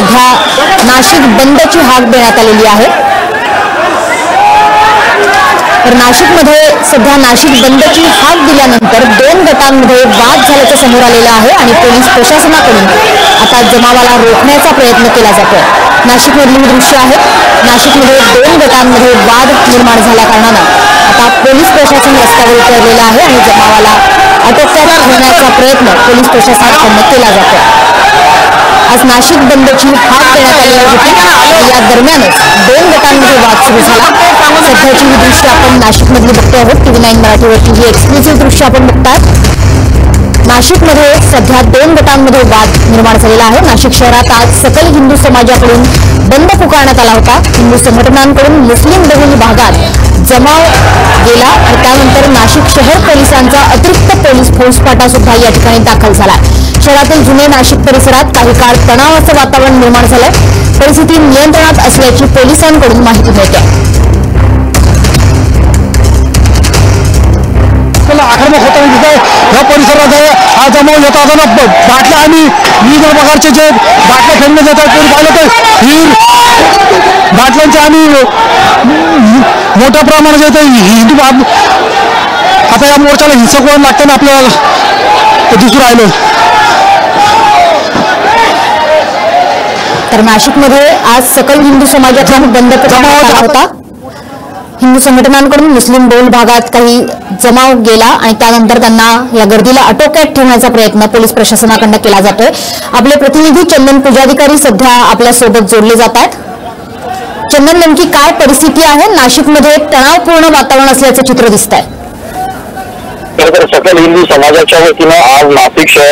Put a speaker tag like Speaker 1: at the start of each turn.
Speaker 1: सध्या नाशिक बंदची हाक देण्यात आलेली आहे। तर नाशिकमध्ये सध्या नाशिक बंदची हाक दिल्यानंतर दोन गटांमध्ये वाद झाल्याचं समोर आलेलं आहे आणि पोलीस प्रशासनाकडून आता जमावाला रोखण्याचा प्रयत्न केला जातोय। नाशिकमधली ही दृश्य आहेत। नाशिकमध्ये दोन गटांमध्ये वाद निर्माण झाल्या कारणानं आता पोलीस प्रशासन रस्त्यावर उतरलेलं आहे आणि जमावाला आटोक्यात ठेवण्याचा प्रयत्न पोलीस प्रशासनाकडून केला जातोय। आज नाशिक बंदची हाक देण्यात आली होती आणि या दरम्यानच दोन गटांमध्ये वाद सुरू झाला। सध्याची ही दृश्य आपण नाशिकमधली बघतो आहोत। TV9 मराठीवरची ही एक्सक्लुसिव्ह दृश्य आपण बघतात। नाशिकमध्ये सध्या दोन गटांमध्ये वाद निर्माण झालेला आहे। नाशिक शहरात आज सकल हिंदू समाजाकडून बंद पुकारण्यात आला होता। हिंदू संघटनांकडून मुस्लिम बहुल भागात जमाव गेला आणि त्यानंतर नाशिक शहर पोलिसांचा अतिरिक्त पोलीस फौजफाटा सुद्धा या ठिकाणी दाखल झाला। शहरातील जुने नाशिक परिसरात काही काळ तणावाचं वातावरण निर्माण झालंय। परिस्थिती नियंत्रणात असल्याची पोलिसांकडून माहिती मिळते।
Speaker 2: आक्रमक होताना या परिसरात हा जमाव येत असताना बाटल्या आणि विविध प्रकारचे जे बाटल्या फेकण्यात येतात कोणी पाहिलं तर ही बाटल्यांचे आणि मोठ्या प्रमाणात हिंदू आता या मोर्चाला हिंसक वळण लागताना आपल्याला दिसून राहिलं।
Speaker 1: तर नाशिकमध्ये आज सकल हिंदू समाजाचा बंद पुकारण्यात आला होता। हिंदू संघटनांकडून मुस्लिम बहुल भागात काही जमाव गेला आणि त्यानंतर त्यांना या गर्दीला आटोक्यात ठेवण्याचा प्रयत्न पोलीस प्रशासनाकडून केला जातोय। आपले प्रतिनिधी चंदन पुजाधिकारी सध्या आपल्या सोबत जोडले जात आहेत। चंदन, नेमकी काय परिस्थिती आहे? नाशिकमध्ये तणावपूर्ण वातावरण असल्याचं चित्र दिसतंय।
Speaker 3: सकल हिंदू समाजाच्या वतीनं आज नाशिक शहर